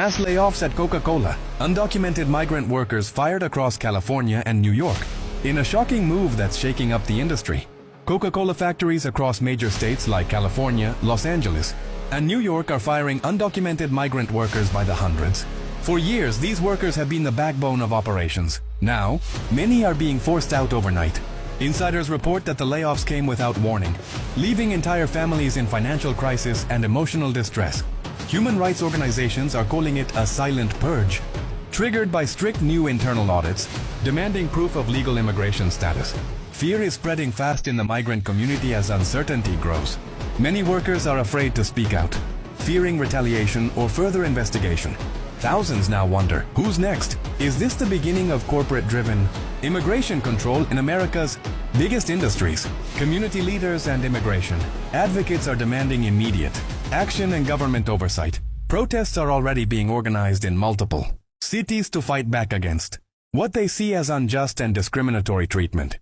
Mass layoffs at Coca-Cola. Undocumented migrant workers fired across California and New York. In a shocking move that's shaking up the industry, Coca-Cola factories across major states like California, Los Angeles, and New York are firing undocumented migrant workers by the hundreds. For years, these workers have been the backbone of operations. Now, many are being forced out overnight. Insiders report that the layoffs came without warning, leaving entire families in financial crisis and emotional distress. Human rights organizations are calling it a silent purge, triggered by strict new internal audits, demanding proof of legal immigration status. Fear is spreading fast in the migrant community as uncertainty grows. Many workers are afraid to speak out, fearing retaliation or further investigation. Thousands now wonder, who's next? Is this the beginning of corporate-driven immigration control in America's biggest industries? Community leaders and immigration advocates are demanding immediate action and government oversight. Protests are already being organized in multiple cities to fight back against what they see as unjust and discriminatory treatment.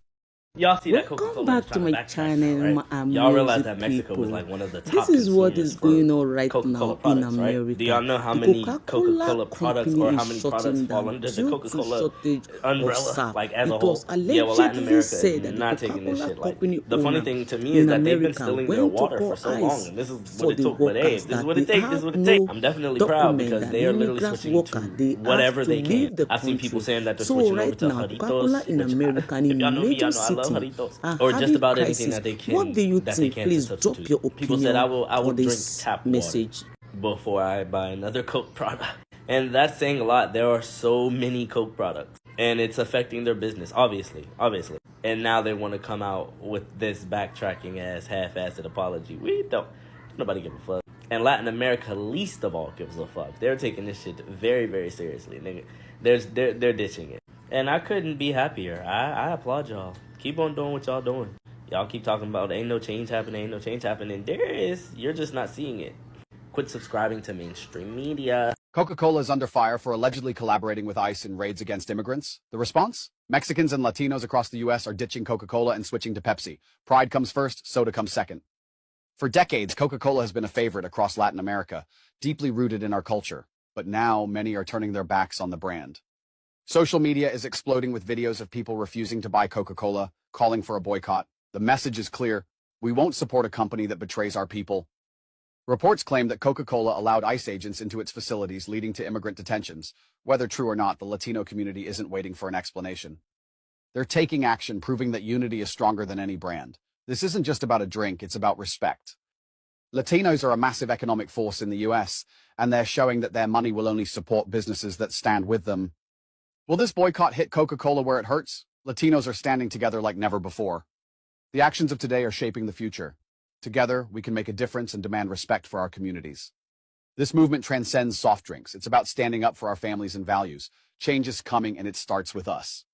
Y'all see that Welcome Coca-Cola back is to trying to my backtrack, channel, right? my Y'all realize music that Mexico was people. like one of the top This is what consumers is for going on right Coca-Cola now in products, right? America. Do y'all know how The many Coca-Cola Coca-Cola products company or is how many products shutting fall down under the due to Coca-Cola shortage of umbrella, SAP. like as a It whole? was Yeah, well, Latin allegedly America said is that not the taking this Coca-Cola shit. Like, company the funny owner thing to me is in that they've been America stealing their went to water for pour so long, ice and this is for what it the took. But hey, workers this is that what they it takes. This is have what it takes. no I'm definitely proud document because that they are literally immigrant switching worker to they whatever have to they leave can. the I've seen people country. saying that they're So switching over right to now, Coca-Cola Jaritos, in which America if in y'all know me, major y'all know I love city Jaritos, are or just having about anything crisis. that they can What do you that they think? can to Please drop substitute. your People said opinion I will for drink this tap water message. before I buy another Coke product. And that's saying a lot. There are so many Coke products, and it's affecting their business, obviously. And now they want to come out with this backtracking ass half-assed apology. We don't. Nobody give a fuck. And Latin America, least of all, gives a fuck. They're taking this shit very, very seriously. They're ditching it. And I couldn't be happier. I applaud y'all. Keep on doing what y'all doing. Y'all keep talking about ain't no change happening, There is. You're just not seeing it. Quit subscribing to mainstream media. Coca-Cola is under fire for allegedly collaborating with ICE in raids against immigrants. The response? Mexicans and Latinos across the U.S. are ditching Coca-Cola and switching to Pepsi. Pride comes first, soda comes second. For decades, Coca-Cola has been a favorite across Latin America, deeply rooted in our culture. But now, many are turning their backs on the brand. Social media is exploding with videos of people refusing to buy Coca-Cola, calling for a boycott. The message is clear: we won't support a company that betrays our people. Reports claim that Coca-Cola allowed ICE agents into its facilities, leading to immigrant detentions. Whether true or not, the Latino community isn't waiting for an explanation. They're taking action, proving that unity is stronger than any brand. This isn't just about a drink, it's about respect. Latinos are a massive economic force in the US, and they're showing that their money will only support businesses that stand with them. Will this boycott hit Coca-Cola where it hurts? Latinos are standing together like never before. The actions of today are shaping the future. Together, we can make a difference and demand respect for our communities. This movement transcends soft drinks. It's about standing up for our families and values. Change is coming, and it starts with us.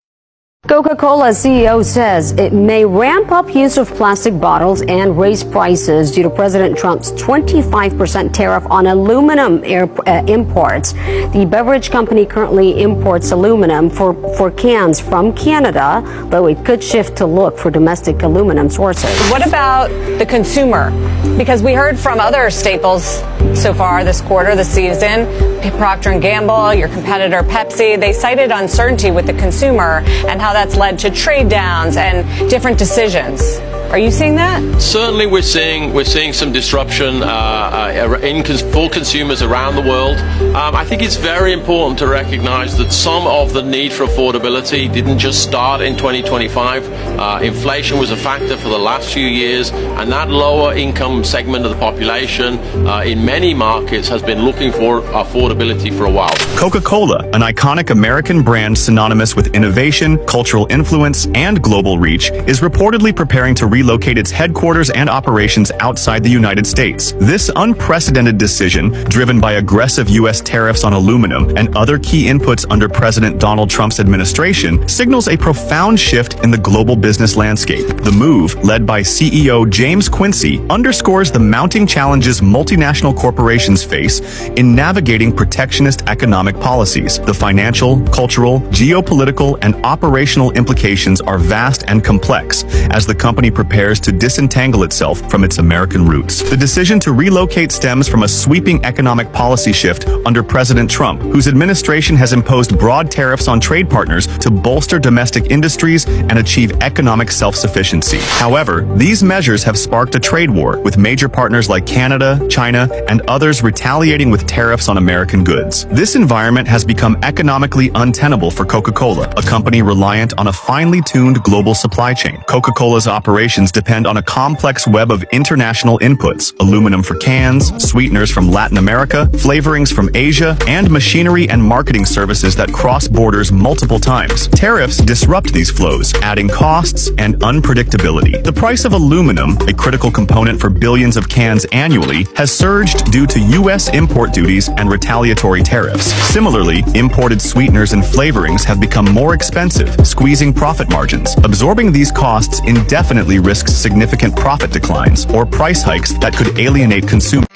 Coca-Cola CEO says it may ramp up use of plastic bottles and raise prices due to President Trump's 25% tariff on aluminum imports. The beverage company currently imports aluminum for cans from Canada, though it could shift to look for domestic aluminum sources. What about the consumer? Because we heard from other staples so far this quarter, this season, Procter & Gamble, your competitor Pepsi, they cited uncertainty with the consumer and how that's led to trade downs and different decisions. Are you seeing that? Certainly, we're seeing some disruption for consumers around the world. I think it's very important to recognize that some of the need for affordability didn't just start in 2025. Inflation was a factor for the last few years, and that lower income segment of the population in many markets has been looking for affordability for a while. Coca-Cola, an iconic American brand synonymous with innovation, cultural influence, and global reach, is reportedly preparing to relocate its headquarters and operations outside the United States. This unprecedented decision, driven by aggressive U.S. tariffs on aluminum and other key inputs under President Donald Trump's administration, signals a profound shift in the global business landscape. The move, led by CEO James Quincy, underscores the mounting challenges multinational corporations face in navigating protectionist economic policies. The financial, cultural, geopolitical, and operational implications are vast and complex as the company prepares prepares to disentangle itself from its American roots. The decision to relocate stems from a sweeping economic policy shift under President Trump, whose administration has imposed broad tariffs on trade partners to bolster domestic industries and achieve economic self-sufficiency. However, these measures have sparked a trade war, with major partners like Canada, China, and others retaliating with tariffs on American goods. This environment has become economically untenable for Coca-Cola, a company reliant on a finely tuned global supply chain. Coca-Cola's operations depend on a complex web of international inputs: aluminum for cans, sweeteners from Latin America, flavorings from Asia, and machinery and marketing services that cross borders multiple times. Tariffs disrupt these flows, adding costs and unpredictability. The price of aluminum, a critical component for billions of cans annually, has surged due to U.S. import duties and retaliatory tariffs. Similarly, imported sweeteners and flavorings have become more expensive, squeezing profit margins. Absorbing these costs indefinitely risks significant profit declines or price hikes that could alienate consumers.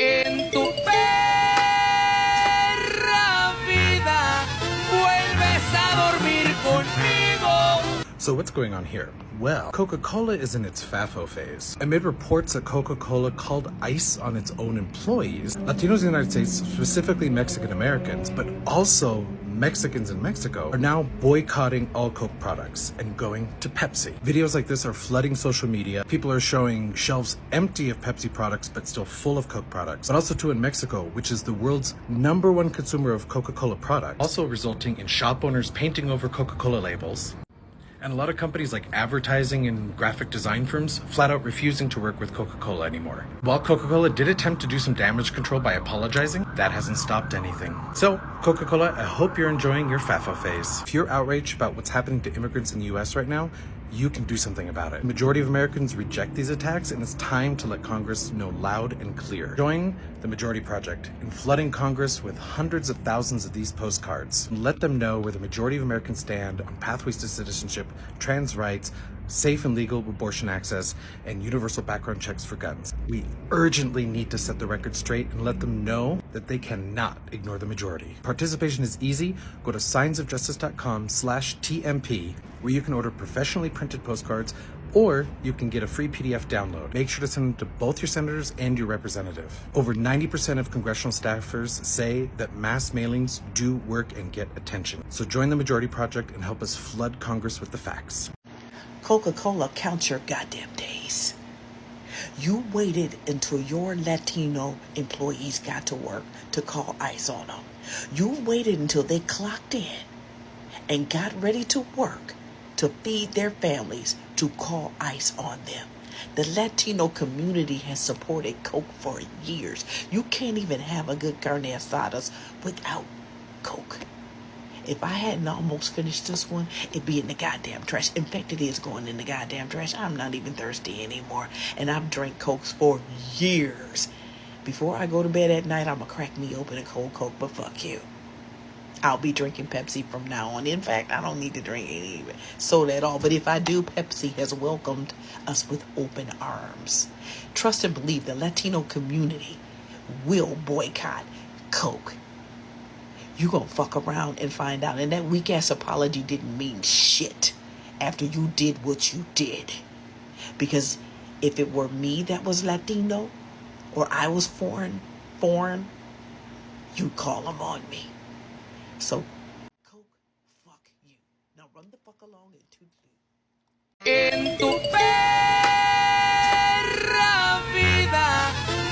So what's going on here? Well, Coca-Cola is in its FAFO phase. Amid reports that Coca-Cola called ICE on its own employees, Latinos in the United States, specifically Mexican Americans, but also Mexicans in Mexico, are now boycotting all Coke products and going to Pepsi. Videos like this are flooding social media. People are showing shelves empty of Pepsi products but still full of Coke products. But also too in Mexico, which is the world's #1 consumer of Coca-Cola products, also resulting in shop owners painting over Coca-Cola labels. And a lot of companies like advertising and graphic design firms flat out refusing to work with Coca-Cola anymore. While Coca-Cola did attempt to do some damage control by apologizing, that hasn't stopped anything. So, Coca-Cola, I hope you're enjoying your FAFO phase. If you're outraged about what's happening to immigrants in the US right now, you can do something about it. The majority of Americans reject these attacks, and it's time to let Congress know loud and clear. Join the Majority Project in flooding Congress with hundreds of thousands of these postcards. And let them know where the majority of Americans stand on pathways to citizenship, trans rights, safe and legal abortion access, and universal background checks for guns. We urgently need to set the record straight and let them know that they cannot ignore the majority. Participation is easy. Go to signsofjustice.com/TMP, where you can order professionally printed postcards, or you can get a free PDF download. Make sure to send them to both your senators and your representative. Over 90% of congressional staffers say that mass mailings do work and get attention. So join the Majority Project and help us flood Congress with the facts. Coca-Cola counts your goddamn days. You waited until your Latino employees got to work to call ICE on them. You waited until they clocked in and got ready to work to feed their families to call ICE on them. The Latino community has supported Coke for years. You can't even have a good carne asadas without Coke. If I hadn't almost finished this one, it'd be in the goddamn trash. In fact, it is going in the goddamn trash. I'm not even thirsty anymore. And I've drank Cokes for years. Before I go to bed at night, I'm going to crack me open a cold Coke, but fuck you. I'll be drinking Pepsi from now on. In fact, I don't need to drink any soda at all. But if I do, Pepsi has welcomed us with open arms. Trust and believe the Latino community will boycott Coke. You gonna fuck around and find out. And that weak ass apology didn't mean shit after you did what you did. Because if it were me that was Latino, or I was foreign, you'd call them on me. So, Coke, fuck you. Now run the fuck along and toot toot. En tu perra vida,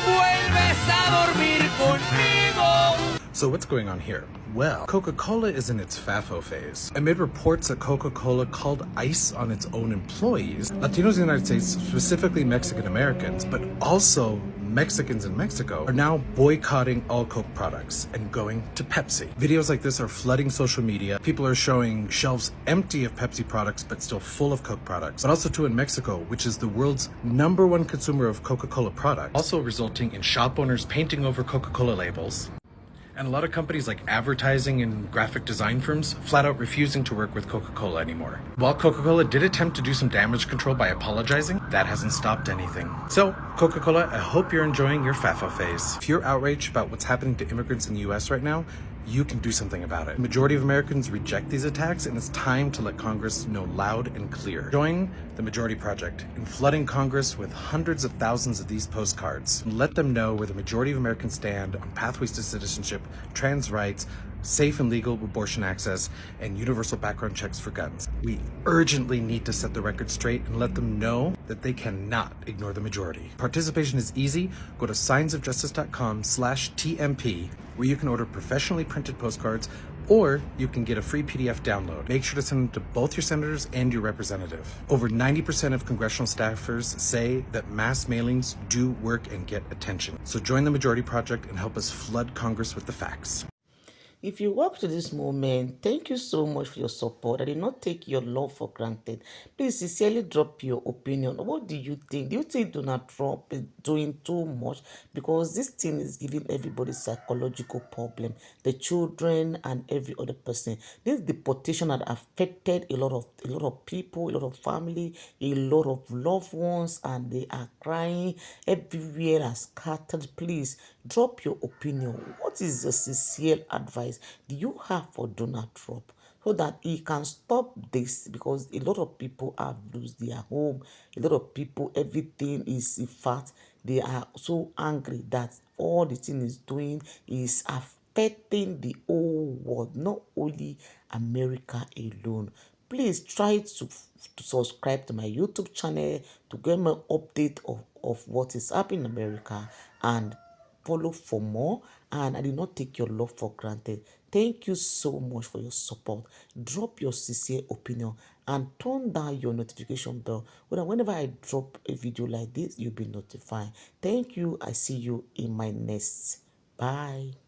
vuelves a dormir conmigo. So what's going on here? Well, Coca-Cola is in its FAFO phase. Amid reports that Coca-Cola called ICE on its own employees, Latinos in the United States, specifically Mexican Americans, but also Mexicans in Mexico, are now boycotting all Coke products and going to Pepsi. Videos like this are flooding social media. People are showing shelves empty of Pepsi products but still full of Coke products. But also too in Mexico, which is the world's #1 consumer of Coca-Cola products, also resulting in shop owners painting over Coca-Cola labels. And a lot of companies like advertising and graphic design firms flat out refusing to work with Coca-Cola anymore. While Coca-Cola did attempt to do some damage control by apologizing, that hasn't stopped anything. So, Coca-Cola, I hope you're enjoying your FAFO phase. If you're outraged about what's happening to immigrants in the US right now, you can do something about it. The majority of Americans reject these attacks, and it's time to let Congress know loud and clear. Join the Majority Project in flooding Congress with hundreds of thousands of these postcards. Let them know where the majority of Americans stand on pathways to citizenship, trans rights, safe and legal abortion access, and universal background checks for guns. We urgently need to set the record straight and let them know that they cannot ignore the majority. Participation is easy. Go to signsofjustice.com/TMP, where you can order professionally printed postcards, or you can get a free PDF download. Make sure to send them to both your senators and your representative. Over 90% of congressional staffers say that mass mailings do work and get attention. So join the Majority Project and help us flood Congress with the facts. If you up to this moment, thank you so much for your support. I did not take your love for granted. Please sincerely drop your opinion. What do you think? Do you think Donald Trump is doing too much? Because this thing is giving everybody psychological problem. The children and every other person. This deportation had affected a lot of people, a lot of family, a lot of loved ones, and they are crying. Everywhere are scattered. Please drop your opinion. What is the sincere advice do you have for Donald Trump so that he can stop this? Because a lot of people have lost their home. A lot of people, everything is in fact, they are so angry that all the thing is doing is affecting the whole world, not only America alone. Please try to subscribe to my YouTube channel to get my update of what is happening in America, and follow for more. And I did not take your love for granted. Thank you so much for your support. Drop your sincere opinion and turn down your notification bell so that whenever I drop a video like this, you'll be notified. Thank you. I see you in my next. Bye.